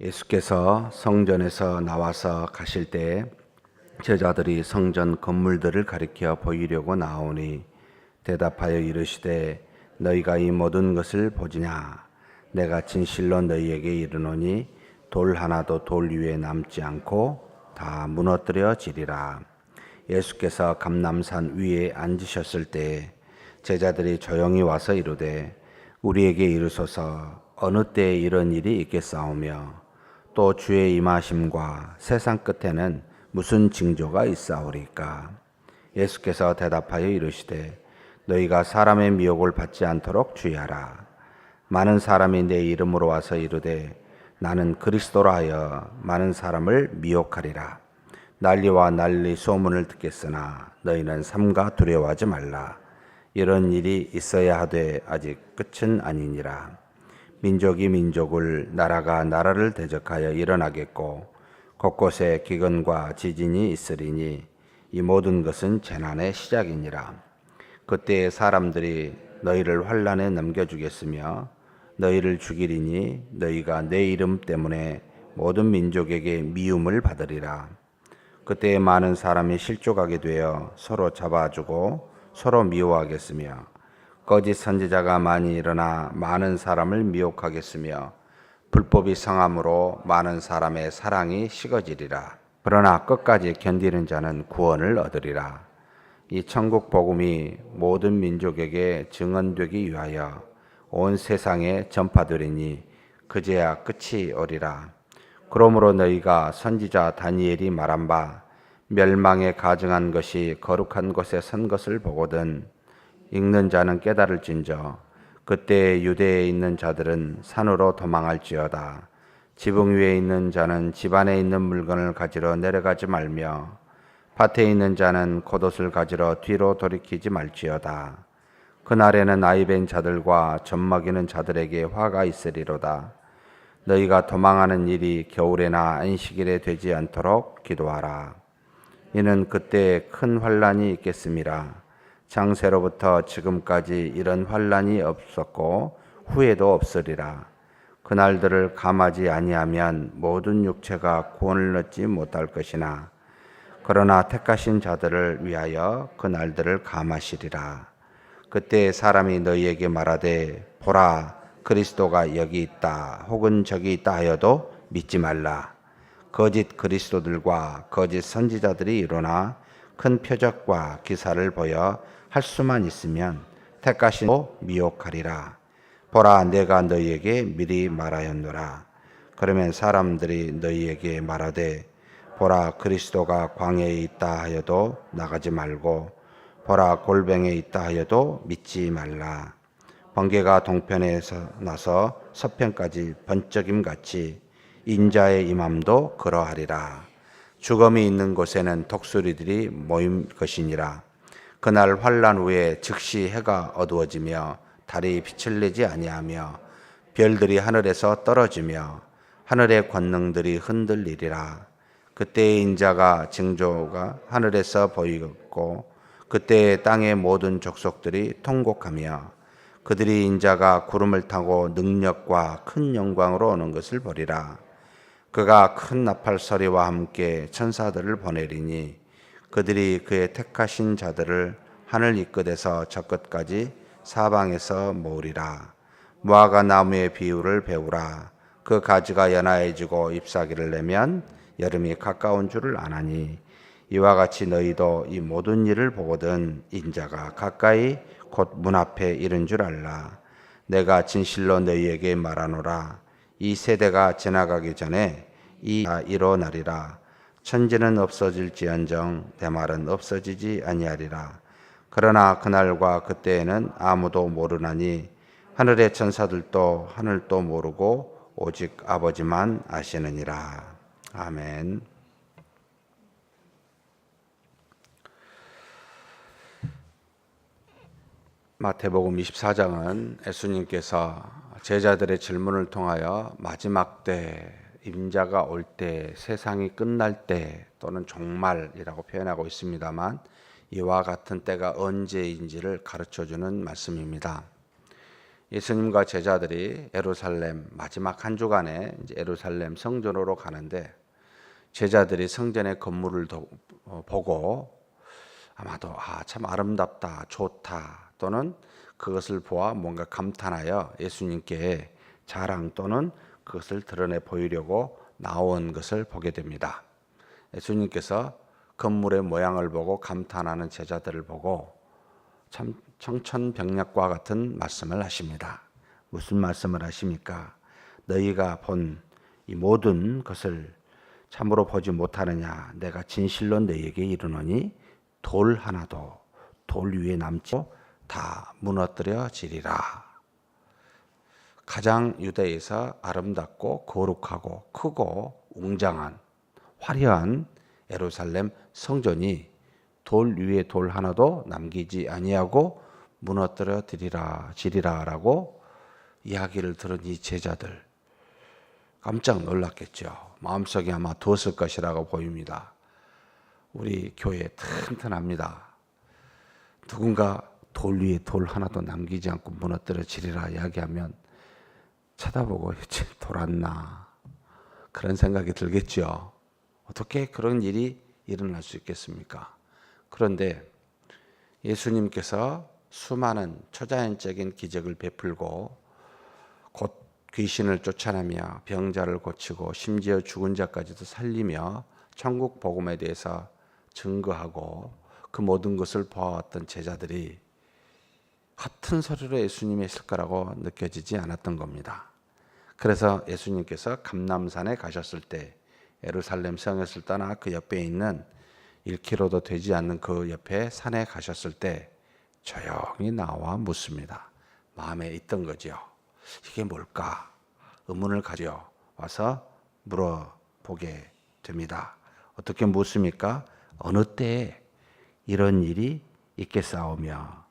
예수께서 성전에서 나와서 가실 때 제자들이 성전 건물들을 가리켜 보이려고 나오니 대답하여 이르시되 너희가 이 모든 것을 보지냐. 내가 진실로 너희에게 이르노니 돌 하나도 돌 위에 남지 않고 다 무너뜨려지리라. 예수께서 감람산 위에 앉으셨을 때 제자들이 조용히 와서 이르되 우리에게 이르소서 어느 때에 이런 일이 있겠사오며 또 주의 임하심과 세상 끝에는 무슨 징조가 있사오리까? 예수께서 대답하여 이르시되 너희가 사람의 미혹을 받지 않도록 주의하라. 많은 사람이 내 이름으로 와서 이르되 나는 그리스도라 하여 많은 사람을 미혹하리라. 난리와 난리 소문을 듣겠으나 너희는 삼가 두려워하지 말라. 이런 일이 있어야 하되 아직 끝은 아니니라. 민족이 민족을, 나라가 나라를 대적하여 일어나겠고 곳곳에 기근과 지진이 있으리니 이 모든 것은 재난의 시작이니라. 그때에 사람들이 너희를 환난에 넘겨주겠으며 너희를 죽이리니 너희가 내 이름 때문에 모든 민족에게 미움을 받으리라. 그때에 많은 사람이 실족하게 되어 서로 잡아주고 서로 미워하겠으며 거짓 선지자가 많이 일어나 많은 사람을 미혹하겠으며 불법이 성함으로 많은 사람의 사랑이 식어지리라. 그러나 끝까지 견디는 자는 구원을 얻으리라. 이 천국 복음이 모든 민족에게 증언되기 위하여 온 세상에 전파되리니 그제야 끝이 오리라. 그러므로 너희가 선지자 다니엘이 말한 바 멸망에 가증한 것이 거룩한 곳에 선 것을 보거든 읽는 자는 깨달을진저 그때 유대에 있는 자들은 산으로 도망할지어다. 지붕 위에 있는 자는 집 안에 있는 물건을 가지러 내려가지 말며 밭에 있는 자는 겉옷을 가지러 뒤로 돌이키지 말지어다. 그날에는 아이벤 자들과 젖먹이는 자들에게 화가 있으리로다. 너희가 도망하는 일이 겨울에나 안식일에 되지 않도록 기도하라. 이는 그때 큰 환난이 있겠음이라. 창세로부터 지금까지 이런 환난이 없었고 후에도 없으리라. 그날들을 감하지 아니하면 모든 육체가 구원을 얻지 못할 것이나 그러나 택하신 자들을 위하여 그날들을 감하시리라. 그때 사람이 너희에게 말하되 보라 그리스도가 여기 있다 혹은 저기 있다 하여도 믿지 말라. 거짓 그리스도들과 거짓 선지자들이 일어나 큰 표적과 기사를 보여 할 수만 있으면 택하신도 미혹하리라. 보라 내가 너희에게 미리 말하였노라. 그러면 사람들이 너희에게 말하되 보라 그리스도가 광야에 있다 하여도 나가지 말고 보라 골뱅에 있다 하여도 믿지 말라. 번개가 동편에서 나서 서편까지 번쩍임같이 인자의 임함도 그러하리라. 죽음이 있는 곳에는 독수리들이 모임 것이니라. 그날 환난 후에 즉시 해가 어두워지며 달이 빛을 내지 아니하며 별들이 하늘에서 떨어지며 하늘의 권능들이 흔들리리라. 그때의 인자가 징조가 하늘에서 보이고 그때의 땅의 모든 족속들이 통곡하며 그들이 인자가 구름을 타고 능력과 큰 영광으로 오는 것을 보리라. 그가 큰 나팔 소리와 함께 천사들을 보내리니 그들이 그의 택하신 자들을 하늘 이 끝에서 저 끝까지 사방에서 모으리라. 무화과 나무의 비유를 배우라. 그 가지가 연하해지고 잎사귀를 내면 여름이 가까운 줄을 아나니 이와 같이 너희도 이 모든 일을 보거든 인자가 가까이 곧 문 앞에 이른 줄 알라. 내가 진실로 너희에게 말하노라. 이 세대가 지나가기 전에 이 일어나리라. 천지는 없어질지언정 내 말은 없어지지 아니하리라. 그러나 그날과 그때에는 아무도 모르나니 하늘의 천사들도 하늘도 모르고 오직 아버지만 아시느니라. 아멘. 마태복음 24장은 예수님께서 제자들의 질문을 통하여 마지막 때, 임자가 올 때, 세상이 끝날 때 또는 종말이라고 표현하고 있습니다만 이와 같은 때가 언제인지를 가르쳐주는 말씀입니다. 예수님과 제자들이 예루살렘 마지막 한 주간에 이제 예루살렘 성전으로 가는데 제자들이 성전의 건물을 보고 아마도 참 아름답다, 좋다 또는 그것을 보아 뭔가 감탄하여 예수님께 자랑 또는 그것을 드러내 보이려고 나온 것을 보게 됩니다. 예수님께서 건물의 모양을 보고 감탄하는 제자들을 보고 참 청천벽력과 같은 말씀을 하십니다. 무슨 말씀을 하십니까? 너희가 본 이 모든 것을 참으로 보지 못하느냐? 내가 진실로 너희에게 이르노니 돌 하나도 돌 위에 남지 다 무너뜨려지리라. 가장 유대에서 아름답고 거룩하고 크고 웅장한 화려한 예루살렘 성전이 돌 위에 돌 하나도 남기지 아니하고 무너뜨려지리라라고 이야기를 들은 이 제자들 깜짝 놀랐겠죠. 마음속에 아마 두었을 것이라고 보입니다. 우리 교회 튼튼합니다. 누군가 돌 위에 돌 하나도 남기지 않고 무너뜨려지리라 이야기하면 쳐다보고 돌았나 그런 생각이 들겠죠. 어떻게 그런 일이 일어날 수 있겠습니까? 그런데 예수님께서 수많은 초자연적인 기적을 베풀고 곧 귀신을 쫓아내며 병자를 고치고 심지어 죽은 자까지도 살리며 천국 복음에 대해서 증거하고 그 모든 것을 보아왔던 제자들이 같은 소리로 예수님이 했을 거라고 느껴지지 않았던 겁니다. 그래서 예수님께서 감람산에 가셨을 때 예루살렘 성에서 떠나 그 옆에 있는 1km도 되지 않는 그 옆에 산에 가셨을 때 조용히 나와 묻습니다. 마음에 있던 거죠. 이게 뭘까? 의문을 가져 와서 물어보게 됩니다. 어떻게 묻습니까? 어느 때에 이런 일이 있겠사오며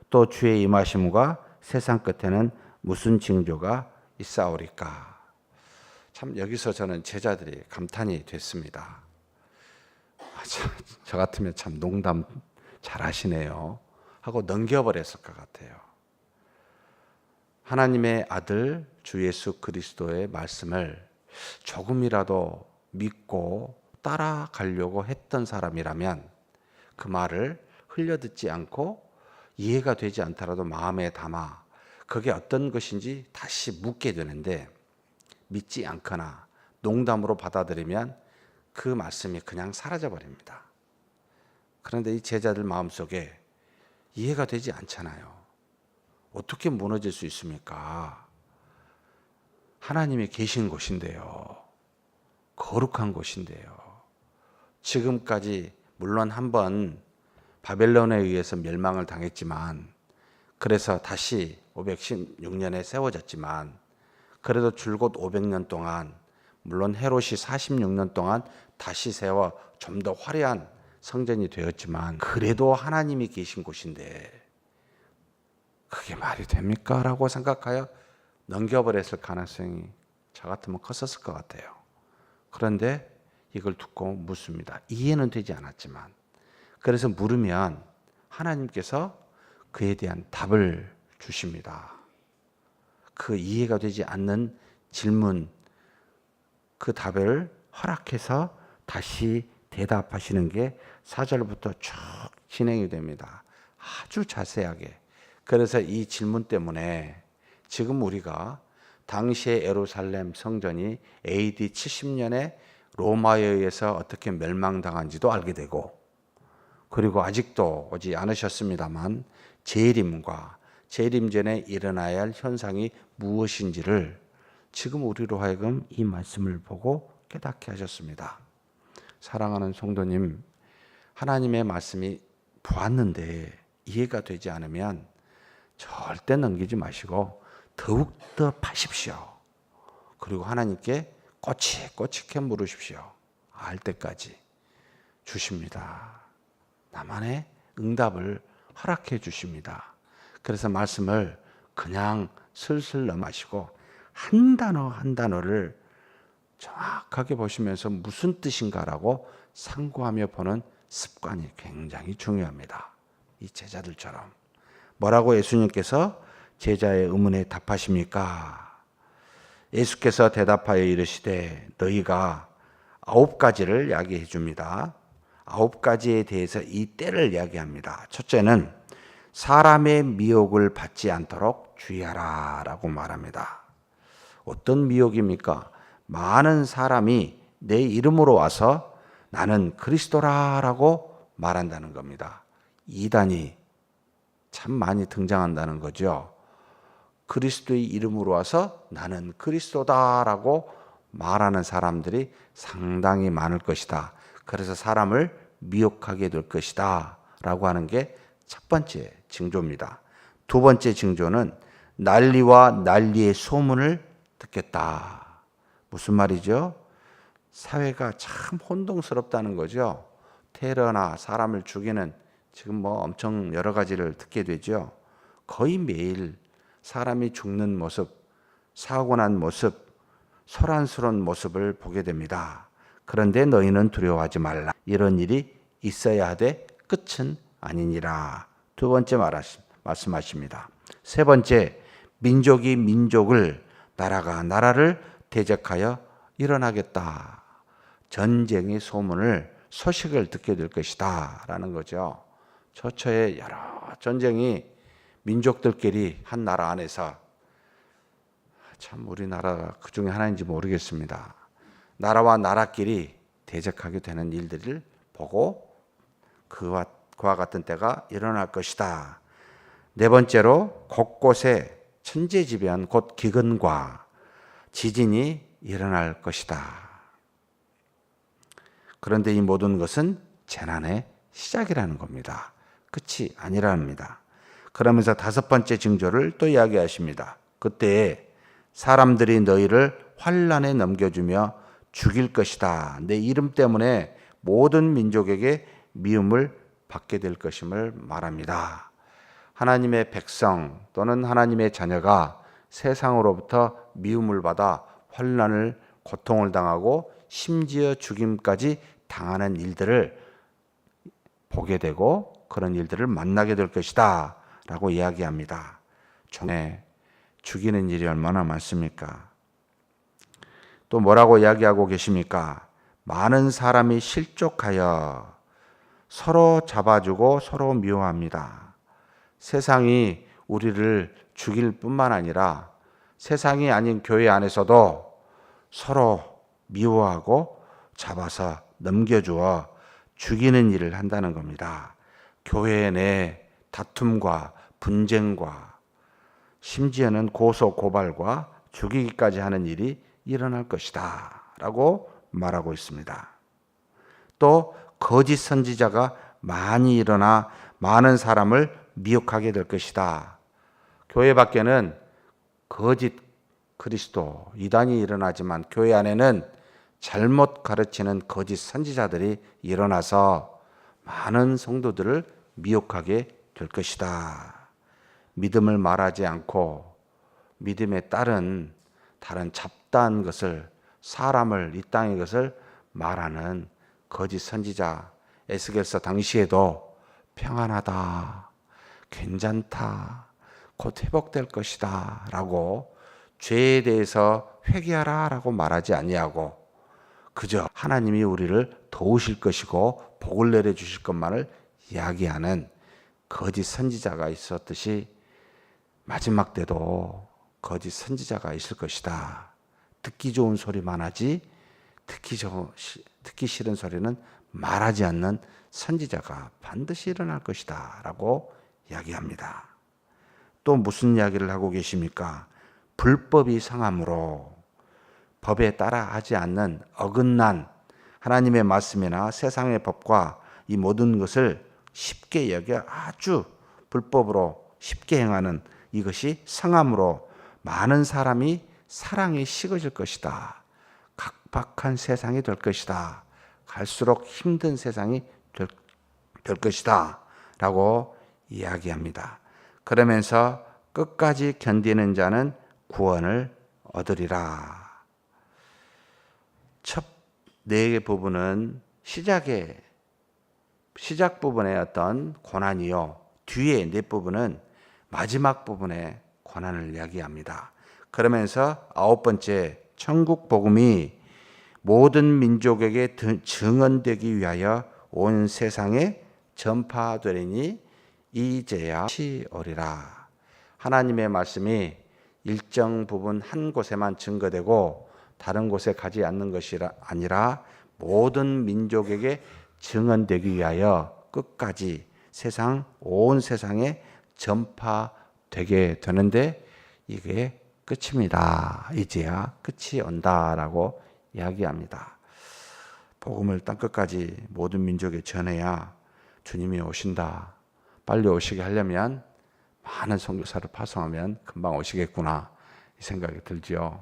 또 주의 임하심과 세상 끝에는 무슨 징조가 있사오리까? 참 여기서 저는 제자들이 감탄이 됐습니다. 저 같으면 참 농담 잘하시네요 하고 넘겨버렸을 것 같아요. 하나님의 아들 주 예수 그리스도의 말씀을 조금이라도 믿고 따라가려고 했던 사람이라면 그 말을 흘려듣지 않고 이해가 되지 않더라도 마음에 담아 그게 어떤 것인지 다시 묻게 되는데 믿지 않거나 농담으로 받아들이면 그 말씀이 그냥 사라져버립니다. 그런데 이 제자들 마음속에 이해가 되지 않잖아요. 어떻게 무너질 수 있습니까? 하나님이 계신 곳인데요. 거룩한 곳인데요. 지금까지 물론 한번 바벨론에 의해서 멸망을 당했지만 그래서 다시 516년에 세워졌지만 그래도 줄곧 500년 동안 물론 헤롯이 46년 동안 다시 세워 좀 더 화려한 성전이 되었지만 그래도 하나님이 계신 곳인데 그게 말이 됩니까? 라고 생각하여 넘겨버렸을 가능성이 저 같으면 컸었을 것 같아요. 그런데 이걸 듣고 묻습니다. 이해는 되지 않았지만 그래서 물으면 하나님께서 그에 대한 답을 주십니다. 그 이해가 되지 않는 질문 그 답을 허락해서 다시 대답하시는 게 4절부터 쭉 진행이 됩니다. 아주 자세하게. 그래서 이 질문 때문에 지금 우리가 당시의 예루살렘 성전이 AD 70년에 로마에 의해서 어떻게 멸망당한지도 알게 되고 그리고 아직도 오지 않으셨습니다만 재림과 재림 전에 일어나야 할 현상이 무엇인지를 지금 우리로 하여금 이 말씀을 보고 깨닫게 하셨습니다. 사랑하는 성도님, 하나님의 말씀이 보았는데 이해가 되지 않으면 절대 넘기지 마시고 더욱더 파십시오. 그리고 하나님께 꼬치꼬치게 물으십시오. 알 때까지 주십니다. 나만의 응답을 허락해 주십니다. 그래서 말씀을 그냥 슬슬 넘어가시고 한 단어 한 단어를 정확하게 보시면서 무슨 뜻인가라고 상고하며 보는 습관이 굉장히 중요합니다. 이 제자들처럼 뭐라고 예수님께서 제자의 의문에 답하십니까? 예수께서 대답하여 이르시되 너희가 9가지를 이야기해 줍니다. 9가지에 대해서 이 때를 이야기합니다. 첫째는 사람의 미혹을 받지 않도록 주의하라 라고 말합니다. 어떤 미혹입니까? 많은 사람이 내 이름으로 와서 나는 그리스도라 라고 말한다는 겁니다. 이단이 참 많이 등장한다는 거죠. 그리스도의 이름으로 와서 나는 그리스도다 라고 말하는 사람들이 상당히 많을 것이다. 그래서 사람을 미혹하게 될 것이다 라고 하는 게 첫 번째 징조입니다. 두 번째 징조는 난리와 난리의 소문을 듣겠다. 무슨 말이죠? 사회가 참 혼동스럽다는 거죠. 테러나 사람을 죽이는 지금 뭐 엄청 여러 가지를 듣게 되죠. 거의 매일 사람이 죽는 모습, 사고 난 모습, 소란스러운 모습을 보게 됩니다. 그런데 너희는 두려워하지 말라. 이런 일이 있어야 하되 끝은 아니니라. 두 번째 말씀하십니다. 세 번째, 민족이 민족을, 나라가 나라를 대적하여 일어나겠다. 전쟁의 소식을 듣게 될 것이다 라는 거죠. 처처에 여러 전쟁이 민족들끼리 한 나라 안에서, 참 우리나라가 그 중에 하나인지 모르겠습니다. 나라와 나라끼리 대적하게 되는 일들을 보고 그와 같은 때가 일어날 것이다. 네 번째로 곳곳에 천재지변 곧 기근과 지진이 일어날 것이다. 그런데 이 모든 것은 재난의 시작이라는 겁니다. 끝이 아니랍니다. 그러면서 다섯 번째 징조를 또 이야기하십니다. 그때 사람들이 너희를 환난에 넘겨주며 죽일 것이다. 내 이름 때문에 모든 민족에게 미움을 받게 될 것임을 말합니다. 하나님의 백성 또는 하나님의 자녀가 세상으로부터 미움을 받아 환난을, 고통을 당하고 심지어 죽임까지 당하는 일들을 보게 되고 그런 일들을 만나게 될 것이다 라고 이야기합니다. 종에 죽이는 일이 얼마나 많습니까? 또 뭐라고 이야기하고 계십니까? 많은 사람이 실족하여 서로 잡아주고 서로 미워합니다. 세상이 우리를 죽일 뿐만 아니라 세상이 아닌 교회 안에서도 서로 미워하고 잡아서 넘겨주어 죽이는 일을 한다는 겁니다. 교회 내 다툼과 분쟁과 심지어는 고소 고발과 죽이기까지 하는 일이 일어날 것이다 라고 말하고 있습니다. 또 거짓 선지자가 많이 일어나 많은 사람을 미혹하게 될 것이다. 교회 밖에는 거짓 그리스도 이단이 일어나지만 교회 안에는 잘못 가르치는 거짓 선지자들이 일어나서 많은 성도들을 미혹하게 될 것이다. 믿음을 말하지 않고 믿음에 따른 다른 잡다한 것을, 사람을, 이 땅의 것을 말하는 거짓 선지자, 에스겔서 당시에도 평안하다, 괜찮다, 곧 회복될 것이다 라고 죄에 대해서 회개하라 라고 말하지 아니하고 그저 하나님이 우리를 도우실 것이고 복을 내려주실 것만을 이야기하는 거짓 선지자가 있었듯이 마지막 때도 거짓 선지자가 있을 것이다. 듣기 좋은 소리만 하지 듣기 싫은 소리는 말하지 않는 선지자가 반드시 일어날 것이다 라고 이야기합니다. 또 무슨 이야기를 하고 계십니까? 불법이 상함으로 법에 따라 하지 않는 어긋난 하나님의 말씀이나 세상의 법과 이 모든 것을 쉽게 여겨 아주 불법으로 쉽게 행하는 이것이 상함으로 많은 사람이 사랑이 식어질 것이다. 각박한 세상이 될 것이다. 갈수록 힘든 세상이 될 것이다 라고 이야기합니다. 그러면서 끝까지 견디는 자는 구원을 얻으리라. 첫 네 부분은 시작 부분의 어떤 고난이요, 뒤에 네 부분은 마지막 부분의 고난을 이야기합니다. 그러면서 9번째, 천국 복음이 모든 민족에게 증언되기 위하여 온 세상에 전파되리니 이제야 시오리라. 하나님의 말씀이 일정 부분 한 곳에만 증거되고 다른 곳에 가지 않는 것이 아니라 모든 민족에게 증언되기 위하여 끝까지 온 세상에 전파되게 되는데 이게 끝입니다. 이제야 끝이 온다라고 이야기합니다. 복음을 땅끝까지 모든 민족에 전해야 주님이 오신다. 빨리 오시게 하려면 많은 선교사를 파송하면 금방 오시겠구나 이 생각이 들지요.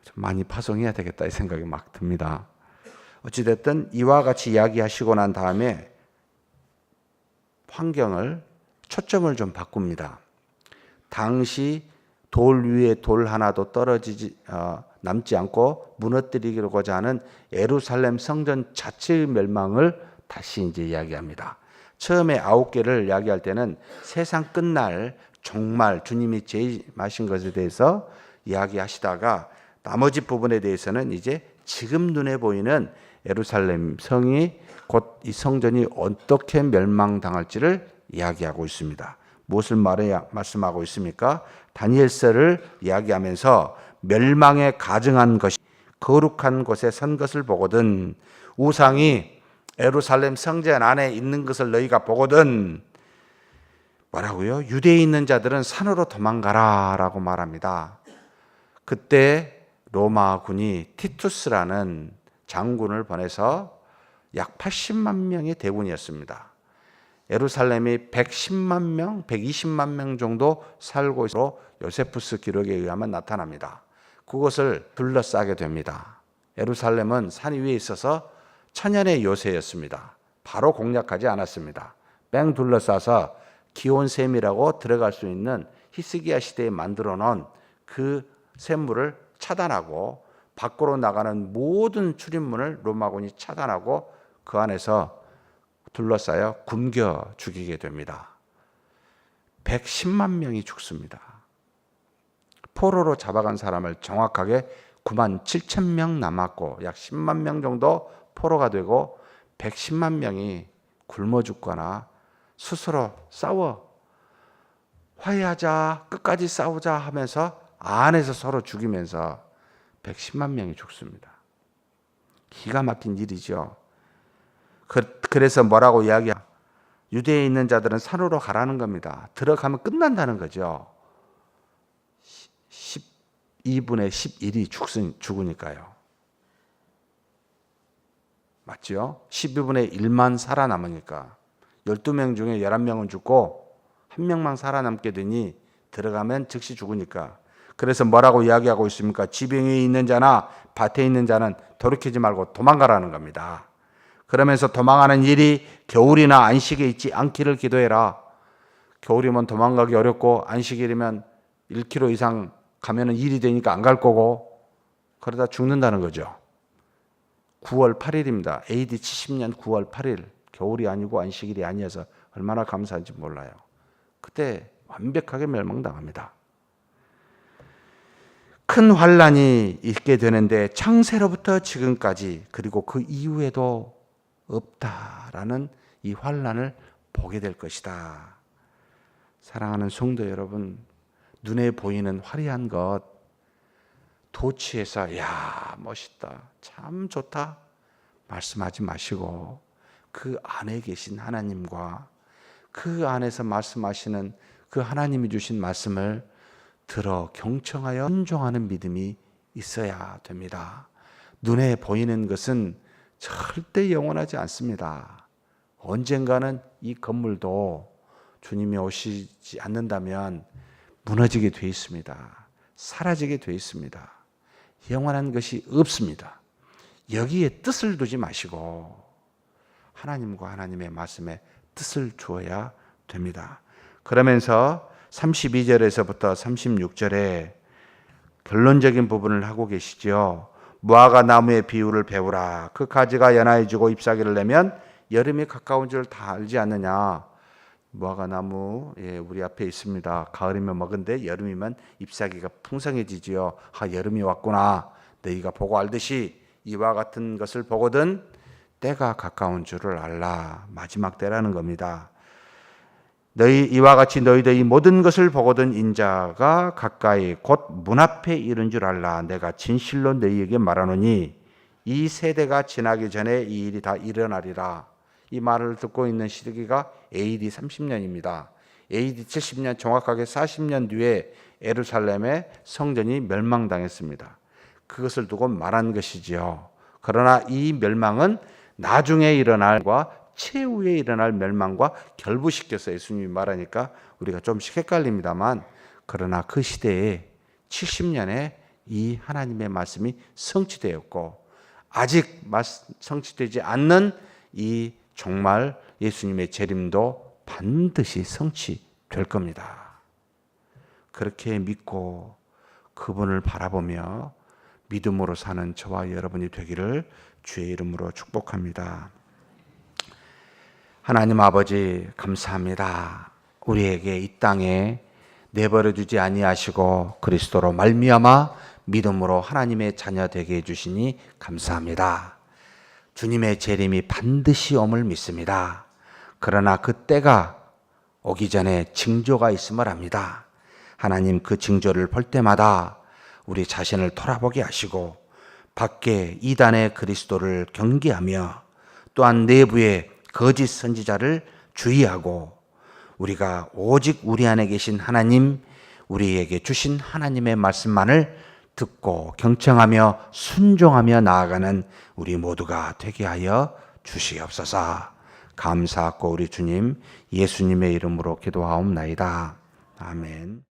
좀 많이 파송해야 되겠다 이 생각이 막 듭니다. 어찌됐든 이와 같이 이야기하시고 난 다음에 초점을 좀 바꿉니다. 당시 돌 위에 돌 하나도 남지 않고 무너뜨리고자 하는 예루살렘 성전 자체의 멸망을 다시 이제 이야기합니다. 처음에 9개를 이야기할 때는 세상 끝날 종말 주님이 재림하신 것에 대해서 이야기하시다가 나머지 부분에 대해서는 이제 지금 눈에 보이는 예루살렘 성이 곧 이 성전이 어떻게 멸망당할지를 이야기하고 있습니다. 무엇을 말씀하고 있습니까? 다니엘서를 이야기하면서 멸망에 가증한 것이 거룩한 곳에 선 것을 보거든 우상이 예루살렘 성전 안에 있는 것을 너희가 보거든 뭐라고요? 유대에 있는 자들은 산으로 도망가라 라고 말합니다. 그때 로마군이 티투스라는 장군을 보내서 약 80만 명의 대군이었습니다. 예루살렘이 110만 명, 120만 명 정도 살고 있어 요세푸스 기록에 의하면 나타납니다. 그것을 둘러싸게 됩니다. 예루살렘은 산 위에 있어서 천연의 요새였습니다. 바로 공략하지 않았습니다. 뺑 둘러싸서 기온샘이라고 들어갈 수 있는 히스기야 시대에 만들어 놓은 그 샘물을 차단하고 밖으로 나가는 모든 출입문을 로마군이 차단하고 그 안에서 둘러싸여 굶겨 죽이게 됩니다. 110만 명이 죽습니다. 포로로 잡아간 사람을 정확하게 9만 7천 명 남았고 약 10만 명 정도 포로가 되고 110만 명이 굶어 죽거나 스스로 싸워 화해하자 끝까지 싸우자 하면서 안에서 서로 죽이면서 110만 명이 죽습니다. 기가 막힌 일이죠. 그래서 뭐라고 이야기해요? 유대에 있는 자들은 산으로 가라는 겁니다. 들어가면 끝난다는 거죠. 12분의 11이 죽으니까요. 맞죠? 12분의 1만 살아남으니까 12명 중에 11명은 죽고 1명만 살아남게 되니 들어가면 즉시 죽으니까. 그래서 뭐라고 이야기하고 있습니까? 지병에 있는 자나 밭에 있는 자는 돌이키지 말고 도망가라는 겁니다. 그러면서 도망하는 일이 겨울이나 안식에 있지 않기를 기도해라. 겨울이면 도망가기 어렵고 안식일이면 1km 이상 가면 일이 되니까 안 갈 거고 그러다 죽는다는 거죠. 9월 8일입니다. AD 70년 9월 8일. 겨울이 아니고 안식일이 아니어서 얼마나 감사한지 몰라요. 그때 완벽하게 멸망당합니다. 큰 환란이 있게 되는데 창세로부터 지금까지 그리고 그 이후에도 없다라는 이 환란을 보게 될 것이다. 사랑하는 성도 여러분, 눈에 보이는 화려한 것 도취해서 야 멋있다, 참 좋다 말씀하지 마시고 그 안에 계신 하나님과 그 안에서 말씀하시는 그 하나님이 주신 말씀을 들어 경청하여 순종하는 믿음이 있어야 됩니다. 눈에 보이는 것은 절대 영원하지 않습니다. 언젠가는 이 건물도 주님이 오시지 않는다면 무너지게 돼 있습니다. 사라지게 돼 있습니다. 영원한 것이 없습니다. 여기에 뜻을 두지 마시고 하나님과 하나님의 말씀에 뜻을 주어야 됩니다. 그러면서 32절에서부터 36절에 결론적인 부분을 하고 계시죠. 무화과 나무의 비유를 배우라. 그 가지가 연하여지고 잎사귀를 내면 여름이 가까운 줄 다 알지 않느냐. 무화과 나무 우리 앞에 있습니다. 가을이면 먹은데 여름이면 잎사귀가 풍성해지지요. 여름이 왔구나. 너희가 보고 알듯이 이와 같은 것을 보거든 때가 가까운 줄을 알라. 마지막 때라는 겁니다. 너희 이와 같이 너희들이 모든 것을 보거든 인자가 가까이 곧 문 앞에 이른 줄 알라. 내가 진실로 너희에게 말하노니 이 세대가 지나기 전에 이 일이 다 일어나리라. 이 말을 듣고 있는 시기가 AD 30년입니다. AD 70년 정확하게 40년 뒤에 예루살렘의 성전이 멸망당했습니다. 그것을 두고 말한 것이지요. 그러나 이 멸망은 나중에 일어날 과 최후에 일어날 멸망과 결부시켜서 예수님이 말하니까 우리가 좀씩 헷갈립니다만, 그러나 그 시대에 70년에 이 하나님의 말씀이 성취되었고 아직 성취되지 않는 이 정말 예수님의 재림도 반드시 성취될 겁니다. 그렇게 믿고 그분을 바라보며 믿음으로 사는 저와 여러분이 되기를 주의 이름으로 축복합니다. 하나님 아버지 감사합니다. 우리에게 이 땅에 내버려 두지 아니하시고 그리스도로 말미암아 믿음으로 하나님의 자녀 되게 해주시니 감사합니다. 주님의 재림이 반드시 옴을 믿습니다. 그러나 그 때가 오기 전에 징조가 있음을 압니다. 하나님 그 징조를 볼 때마다 우리 자신을 돌아보게 하시고 밖에 이단의 그리스도를 경계하며 또한 내부의 거짓 선지자를 주의하고 우리가 오직 우리 안에 계신 하나님, 우리에게 주신 하나님의 말씀만을 듣고 경청하며 순종하며 나아가는 우리 모두가 되게 하여 주시옵소서. 감사하고 우리 주님 예수님의 이름으로 기도하옵나이다. 아멘.